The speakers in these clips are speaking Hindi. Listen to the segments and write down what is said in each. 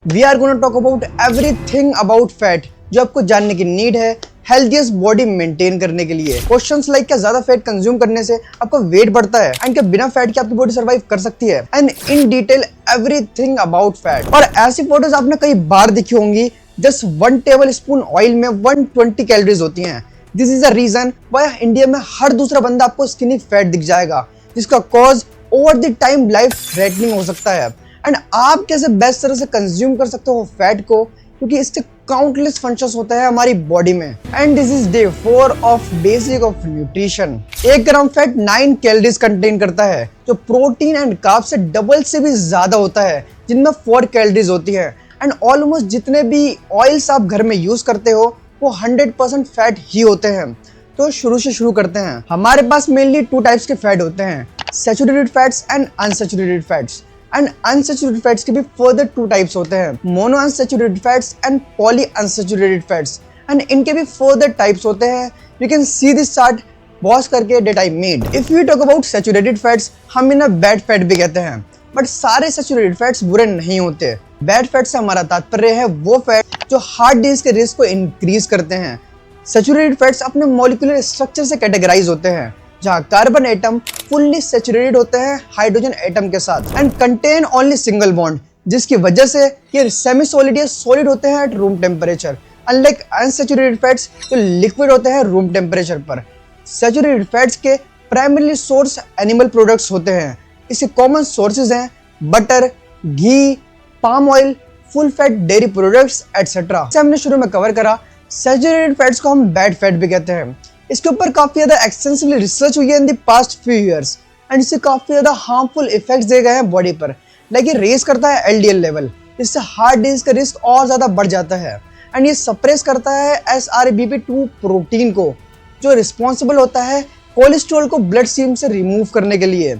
We are gonna talk about everything about fat जो आपको जानने की नीड है हेल्थीएस्ट बॉडी मेंटेन करने के लिए। क्वेश्चंस लाइक क्या ज्यादा फैट कंज्यूम करने से आपका वेट बढ़ता है एंड क्या बिना फैट के आपकी बॉडी सर्वाइव कर सकती है, and in detail everything about fat. और ऐसी फोटोज आपने कई बार देखी होंगी, जस्ट 1 टेबल स्पून ऑयल में 120 कैलोरीज होती हैं। This is the reason why India में हर दूसरा बंदा आपको स्किनी फैट दिख जाएगा, जिसका cause over the time life threatening हो सकता है। एंड आप कैसे बेस्ट तरह से कंज्यूम कर सकते हो फैट को, क्योंकि इससे काउंटलेस फंक्शंस होता है हमारी बॉडी में। And this is day 4 of basic of nutrition. 1 gram fat 9 calories contain करता है, जो प्रोटीन एंड कार्ब से डबल से भी ज्यादा होता है, जिनमें 4 कैलोरीज होती है। एंड ऑलमोस्ट जितने भी ऑयल्स आप घर में यूज करते हो वो 100% फैट ही होते हैं। तो शुरू से शुरू करते हैं। हमारे पास मेनली 2 टाइप्स के फैट होते हैं, saturated fats and unsaturated fats. And unsaturated fats के भी फर्दर 2 टाइप्स होते हैं, mono unsaturated fats and poly unsaturated fats. And इनके भी फर्दर टाइप्स होते हैं। You can see this chart boss करके that I made. If you talk about saturated fats, हम इन्हें बैड फैट भी कहते हैं, बट सारे सैचुरेटेड फैट्स बुरे नहीं होते। बैड फैट से हमारा तात्पर्य है वो फैट जो हार्ट डिजीज के रिस्क को इंक्रीज करते हैं। सैचुरेटेड फैट्स अपने मॉलिक्यूलर स्ट्रक्चर से कैटेगराइज होते हैं, जहां कार्बन एटम फुल्ली सैचुरेटेड होते हैं हाइड्रोजन एटम के साथ and contain only single bond, जिसकी वजह से ये सेमी सॉलिड या सॉलिड होते हैं at room temperature, unlike unsaturated fats जो लिक्विड होते हैं रूम टेम्परेचर पर। सैचुरेटेड फैट्स के प्राइमरी सोर्स एनिमल प्रोडक्ट्स होते हैं। इसके कॉमन सोर्सेज हैं butter, ghee, palm oil, full fat dairy products etcetera. हमने शुरू में कवर करा, सैचुरेटेड फैट्स को हम बैड फैट भी कहते हैं। इसके ऊपर काफी ज्यादा एक्सटेंसिवली रिसर्च हुई है in the past few years, and इससे काफी ज्यादा हार्मफुल इफेक्ट्स दिए गए हैं बॉडी पर। लाइक ये रेज करता है एलडीएल लेवल, जिससे हार्ट डिजीज का रिस्क और ज्यादा बढ़ जाता है। एंड ये सप्रेस करता है SRBP2 प्रोटीन को, जो रिस्पॉन्सिबल होता है कोलेस्ट्रॉल को ब्लड स्ट्रीम से रिमूव करने के लिए,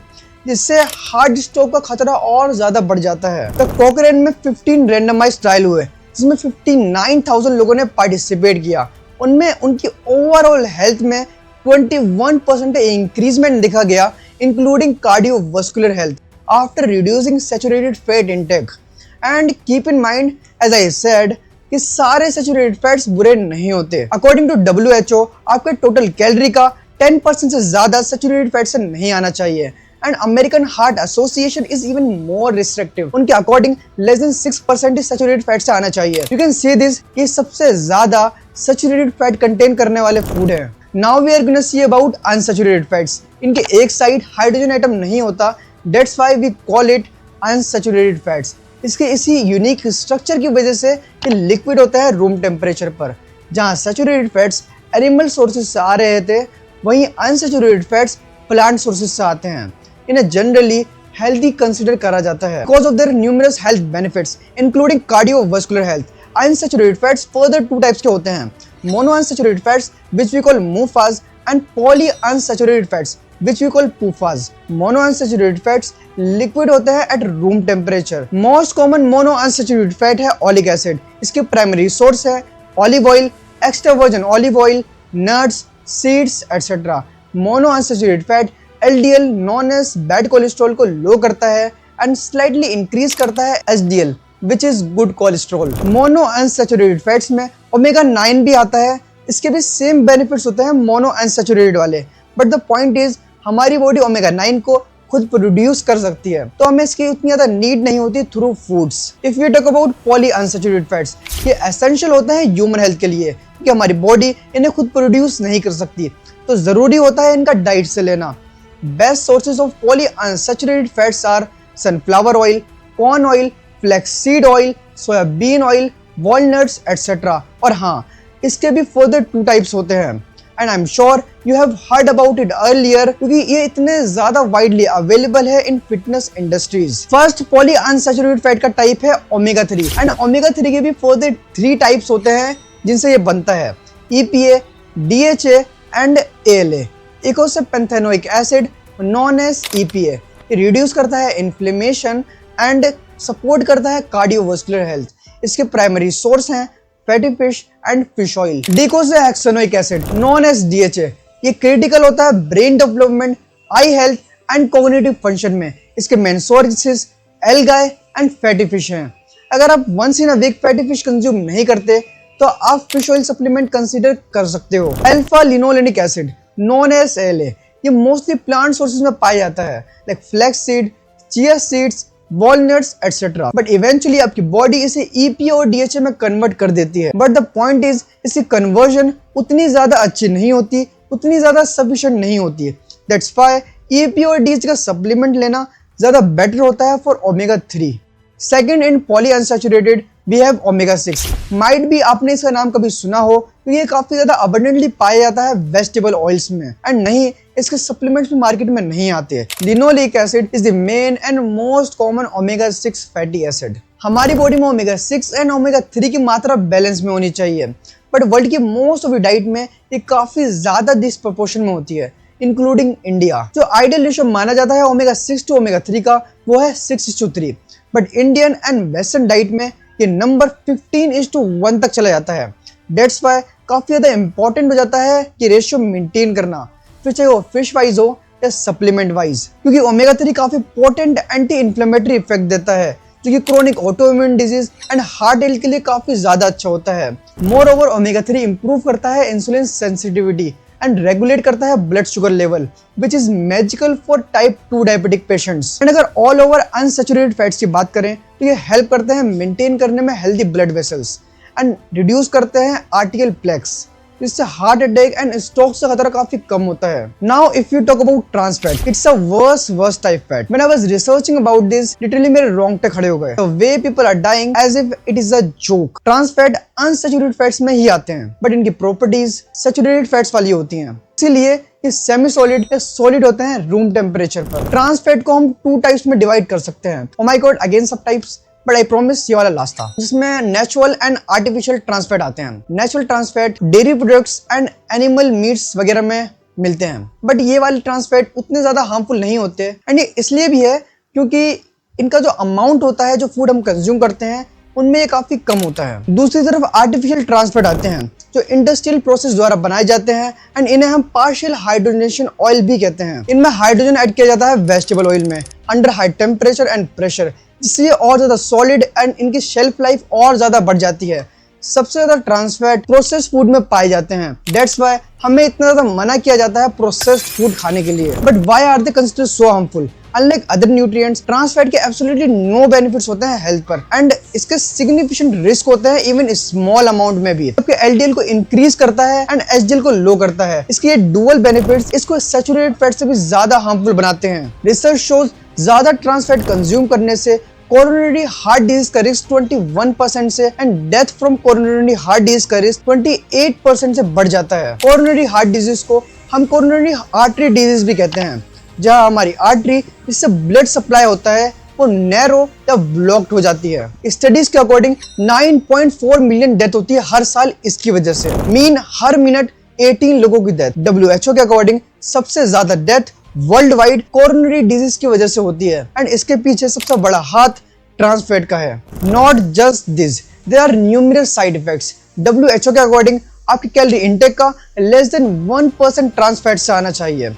जिससे हार्ट स्ट्रोक का खतरा और ज्यादा बढ़ जाता है। तो कोक्रेन में 15 रैंडमाइज्ड ट्रायल हुए, जिसमें 59,000 लोगों ने पार्टिसिपेट किया। उनमें उनकी ओवरऑल हेल्थ में 21% इंक्रीजमेंट दिखा गया, including cardiovascular health after reducing saturated fat intake. And keep in mind, as I said, कि सारे सैचुरेटेड फैट्स बुरे नहीं होते। अकॉर्डिंग टू WHO, आपके टोटल कैलोरी का 10% से ज्यादा सैचुरेटेड फैट से नहीं आना चाहिए। And American heart association is even more restrictive. उनके अकॉर्डिंग लेस देन 6% ही सैचुरेटेड फैट से आना चाहिए। यू कैन सी दिस कि सबसे ज्यादा सैचुरेटेड फैट कंटेन करने वाले फूड है। Now we are gonna see about unsaturated fats. इनके एक साइड हाइड्रोजन एटम नहीं होता, that's why we call it unsaturated fats. इसके इसी यूनिक स्ट्रक्चर की वजह से ये लिक्विड होता है रूम टेम्परेचर पर। जहां सैचुरेटेड फैट्स एनिमल सोर्सेज से आ रहे थे, वहीं अनसैचुरेटेड फैट्स प्लांट सोर्सेज से आते हैं। इन्हें जनरली हेल्दी कंसिडर करा जाता है because of their numerous health benefits including cardiovascular health. Unsaturated fats further 2 types के होते हैं, mono unsaturated fats which we call MUFAs and poly unsaturated fats which we call PUFAs. Mono unsaturated fats liquid होते हैं at room temperature. Most common mono unsaturated fat है ओलिक एसिड। इसके प्राइमरी सोर्स है olive oil, extra virgin olive oil, nuts, seeds etcetera. Mono unsaturated fat LDL known as bad cholesterol को लो करता है एंड स्लाइटली इंक्रीज करता है HDL which is good cholesterol. Mono unsaturated fats में ओमेगा 9 भी आता है। इसके भी सेम बेनिफिट्स होते हैं मोनो अनसैचुरेटेड वाले, बट द पॉइंट इज हमारी बॉडी ओमेगा 9 को खुद प्रोड्यूस कर सकती है, तो हमें इसकी उतनी ज्यादा नीड नहीं होती through foods. If you talk about poly unsaturated fats, ये एसेंशियल होते हैं ह्यूमन हेल्थ के लिए, कि हमारी बॉडी इन्हें खुद प्रोड्यूस नहीं कर सकती, तो जरूरी होता है इनका डाइट से लेना। Best sources of polyunsaturated fats are sunflower oil, corn oil, flaxseed oil, soybean oil, walnuts, etc. और हाँ, इसके भी further 2 types होते हैं, and I'm sure you have heard about it earlier, क्योंकि ये इतने ज़्यादा widely available है in fitness industries. First polyunsaturated fat का type है omega 3, and omega 3 के भी further 3 types होते हैं जिनसे ये बनता है, EPA, DHA and ALA। Eicosapentaenoic acid known as EPA ये रिड्यूस करता है इन्फ्लेमेशन एंड सपोर्ट करता है कार्डियोवास्कुलर हेल्थ। इसके प्राइमरी सोर्स हैं fatty fish and fish oil. Docosahexaenoic acid known as DHA ये क्रिटिकल होता है brain development, eye health and cognitive function में। इसके main sources algae and fatty fish हैं। अगर आप once in a week fatty fish consume नहीं करते तो आप फिश ऑयल सप्लीमेंट कंसीडर कर सकते हो। Alpha linolenic acid known as L, ये मोस्टली प्लांट सोर्सेज में पाया जाता है like flax seed, chia seeds, walnuts etcetera. But eventually आपकी बॉडी इसे EPA और DHA में कन्वर्ट कर देती है। बट द पॉइंट इज इसकी कन्वर्जन उतनी ज्यादा अच्छी नहीं होती, उतनी ज्यादा सफिशिएंट नहीं होती है। दैट्स व्हाई EPA और DHA का सप्लीमेंट लेना ज्यादा बेटर होता है for omega 3। Second, in poly unsaturated we have omega 6। Might भी आपने इसका नाम कभी सुना हो तो ये काफी ज्यादा अबंडेंटली पाया जाता है वेजिटेबल ऑयल्स में, एंड नहीं इसके सप्लीमेंट्स भी मार्केट में नहीं आते हैं। Linoleic acid is the main and most common omega 6 fatty acid. हमारी बॉडी में ओमेगा 6 एंड ओमेगा 3 की मात्रा बैलेंस में होनी चाहिए, बट वर्ल्ड की मोस्ट ऑफ द डाइट में ये काफी ज्यादा डिस्प्रपोर्शन में होती है, इंक्लूडिंग इंडिया। जो आइडियल रेशियो माना जाता है ओमेगा 6 टू ओमेगा 3 का वो है 6:3, but Indian and western diet में ये नंबर 15:1 तक चला जाता है। डेट्स वाई काफी ज्यादा इंपॉर्टेंट हो जाता है कि रेशियो मेंटेन करना, फिर चाहे वो फिश वाइज हो या सप्लीमेंट वाइज, क्योंकि ओमेगा 3 काफी पोटेंट एंटी इन्फ्लेमेटरी इफेक्ट देता है जो कि chronic autoimmune disease and heart health के लिए काफी ज्यादा अच्छा होता है। मोर ओवर ओमेगा 3 इंप्रूव करता है इंसुलिन सेंसिटिविटी एंड रेगुलेट करता है blood sugar level, which is magical for type 2 diabetic patients. And अगर ऑल ओवर अनसैचुरेटेड फैट्स की बात करें तो ये हेल्प करते हैं मेंटेन करने में healthy blood vessels and reduce करते हैं आर्टिकल प्लेक्स, जिससे हार्ट अटैक एंड स्ट्रोक का खतरा काफी कम होता है। Now if you talk about trans fat, it's a worst type fat. When I was researching about this, literally मेरे रोंगटे खड़े हो गए। The way people are dying as if it is a joke. Trans fat unsaturated fats में ही आते हैं, बट इनकी प्रॉपर्टीज सैचुरेटेड फैट्स वाली होती हैं, इसीलिए ये सेमी सॉलिड या सॉलिड होते हैं रूम टेम्परेचर पर। ट्रांस फैट को हम 2 टाइप्स में डिवाइड कर सकते हैं। Oh my god, again subtypes, but I promise ये वाला लास्ट था, जिसमें natural and artificial trans fat आते हैं। Natural trans fat dairy products and animal meats वगैरह में मिलते हैं, बट ये वाले ट्रांस फैट उतने ज्यादा हार्मफुल नहीं होते, एंड ये इसलिए भी है क्योंकि इनका जो अमाउंट होता है जो फूड हम कंज्यूम करते हैं उनमें ये काफी कम होता है। दूसरी तरफ आर्टिफिशियल ट्रांस फैट आते हैं जो इंडस्ट्रियल प्रोसेस द्वारा बनाए जाते हैं, एंड इन्हें हम पार्शियल हाइड्रोजनेशन ऑयल भी कहते हैं। इनमें हाइड्रोजन ऐड किया जाता है वेजिटेबल ऑयल में under high temperature and pressure, जिससे ये और ज्यादा सॉलिड एंड इनकी शेल्फ लाइफ और ज्यादा बढ़ जाती है। सबसे ज्यादा ट्रांस फैट प्रोसेस फूड में पाए जाते हैं। दैट्स व्हाई हमें इतना ज्यादा मना किया जाता है प्रोसेस्ड फूड खाने के लिए। But why are they considered so harmful? Unlike other nutrients, trans fat के एब्सोल्युटली नो बेनिफिट्स होते हैं हेल्थ पर, एंड इसके सिग्निफिकेंट रिस्क होते हैं इवन स्मॉल अमाउंट में भी। जबकि LDL को इंक्रीज करता है एंड HDL को लो करता है। इसके ये डुअल बेनिफिट्स इसको सैचुरेटेड फैट से भी ज्यादा हार्मफुल बनाते हैं। रिसर्च शोज ज्यादा ट्रांस फैट कंज्यूम करने से कोरोनरी हार्ट डिजीज का रिस्क 21% से and death from coronary heart disease का रिस्क 28% से बढ़ जाता है। कोरोनरी हार्ट डिजीज को हम कोरोनरी आर्टरी डिजीज भी कहते हैं, जहां हमारी आर्टरी जिससे ब्लड सप्लाई होता है वो नैरो या ब्लॉक्ड हो जाती है। स्टडीज के अकॉर्डिंग 9.4 मिलियन डेथ होती है हर साल इसकी वजह से। मीन हर मिनट 18 लोगों की डेथ। WHO के अकॉर्डिंग सबसे ज्यादा death world wide coronary disease की वजह से होती है, एंड इसके पीछे सबसे बड़ा हाथ ट्रांस फैट का है। Not just this, there are numerous side effects. WHO के अकॉर्डिंग आपकी कैलोरी इंटेक का लेस देन 1% ट्रांस फैट से आना चाहिए।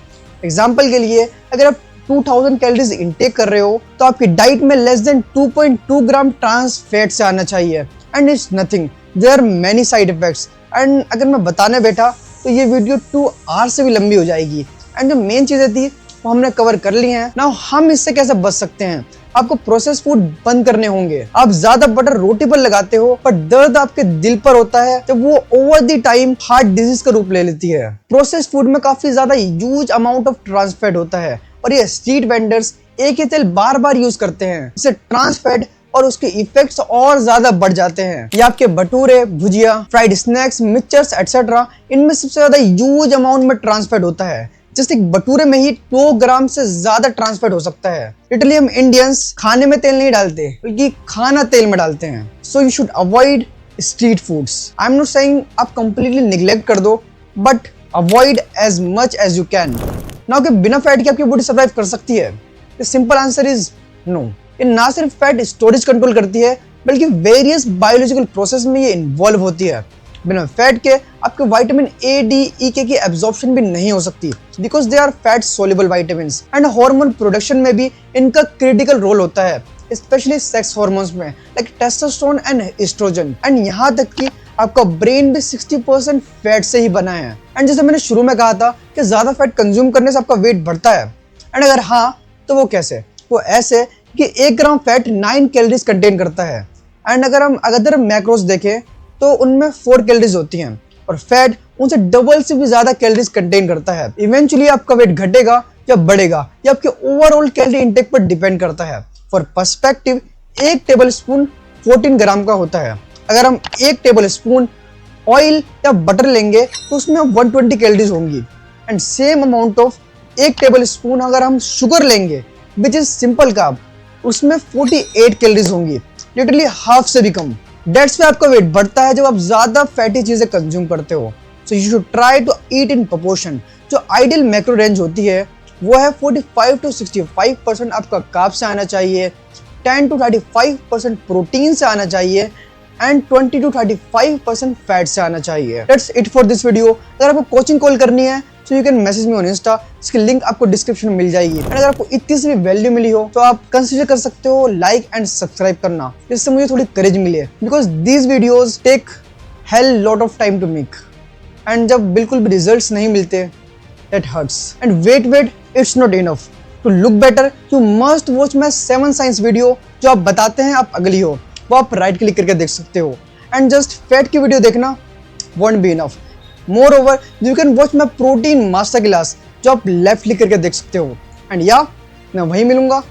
एग्जाम्पल के लिए अगर आप 2000 कैलोरीज इंटेक कर रहे हो तो आपकी डाइट में less than 2.2 gram trans fat से आना चाहिए, and it's nothing, there are many side effects. And अगर मैं बताने बैठा तो ये वीडियो 2 आवर्स से भी लंबी हो जाएगी, एंड जो मेन चीजें थी वो हमने कवर कर ली हैं। नाउ हम इससे कैसे बच सकते हैं? आपको प्रोसेस फूड बंद करने होंगे। आप ज्यादा बटर रोटी पर लगाते हो पर दर्द आपके दिल पर होता है जब वो over the time heart disease का रूप ले लेती है। प्रोसेस फूड में काफी ज्यादा huge amount of trans fat होता है, और ये स्ट्रीट वेंडर्स एक ही तेल बार बार यूज करते हैं, जिससे ट्रांस फैट और उसके इफेक्ट्स और ज्यादा बढ़ जाते हैं। ये आपके भटूरे, भुजिया, फ्राइड स्नैक्स, मिक्सचर्स एटसेट्रा, इनमें सबसे ज्यादा ह्यूज अमाउंट में ट्रांस फैट होता है। जैसे भटूरे में ही 2 ग्राम से ज्यादा ट्रांस फैट हो सकता है। लिटरली हम इंडियंस खाने में तेल नहीं डालते बल्कि खाना तेल में डालते हैं। So you should avoid street foods. I am not saying आप कंप्लीटली निग्लेक्ट कर दो, but avoid as much as you can. ना कि बिना फैट के आपकी बॉडी सर्वाइव कर सकती है? The simple answer is no. ये ना सिर्फ फैट स्टोरेज कंट्रोल करती है बल्कि वेरियस बायोलॉजिकल प्रोसेस में ये इन्वॉल्व होती है। बिना फैट के आपके vitamin A, D, E, K की एब्जॉर्प्शन भी नहीं हो सकती, because they are fat soluble vitamins, and hormone production में भी इनका क्रिटिकल रोल होता है। स्पेशली सेक्स हार्मोन्स में like testosterone and oestrogen. And यहाँ तक कि आपका ब्रेन भी 60% फैट से ही बना है। एंड जैसे मैंने शुरू में कहा था कि ज्यादा फैट कंज्यूम करने से आपका वेट बढ़ता है। एंड अगर हाँ तो वो कैसे? वो ऐसे कि 1 ग्राम फैट 9 कैलोरीज कंटेन करता है। एंड अगर मैक्रोस देखें तो उनमें 4 कैलोरीज होती हैं और फैट उनसे डबल से भी ज्यादा कैलोरीज कंटेन करता है। इवेंचुअली आपका वेट घटेगा या बढ़ेगा ये आपके ओवरऑल कैलोरी इंटेक पर डिपेंड करता है। फॉर पर्सपेक्टिव 1 टेबल स्पून 14 ग्राम का होता है। अगर हम 1 टेबल स्पून ऑयल या बटर लेंगे तो उसमें 120 कैलोरीज होंगी। And same amount of 1 table spoon अगर हम शुगर लेंगे विच इज सिंपल कार्ब, उसमें 48 कैलोरीज होंगी, लिटरली हाफ से भी कम। डेट्स पे आपका वेट बढ़ता है जब आप ज्यादा फैटी चीजें कंज्यूम करते हो। So you should try to eat in proportion. जो आइडियल मैक्रो रेंज होती है वो है 45 to 65% आपका कार्ब से आना चाहिए, 10 to 35% प्रोटीन से आना चाहिए एंड 20 to 35% फैट से आना चाहिए। That's it for this video। अगर आपको कोचिंग कॉल करनी है तो you can message me on Insta, इसकी लिंक आपको डिस्क्रिप्शन में मिल जाएगी। एंड अगर आपको इतनी सी भी वैल्यू मिली हो तो आप कंसीडर कर सकते हो लाइक एंड सब्सक्राइब करना, जिससे मुझे थोड़ी करेज मिले, because these videos take hell lot of time to make. And जब बिल्कुल भी रिजल्ट्स नहीं मिलते that hurts and wait it's not enough to look better you must watch my 7 science video जो आप बताते हैं आप अगली हो, वो आप राइट क्लिक करके देख सकते हो। एंड जस्ट फैट की वीडियो देखना won't be enough, more over you can watch my protein master class जो आप लेफ्ट क्लिक करके देख सकते हो। एंड या मैं वहीं मिलूंगा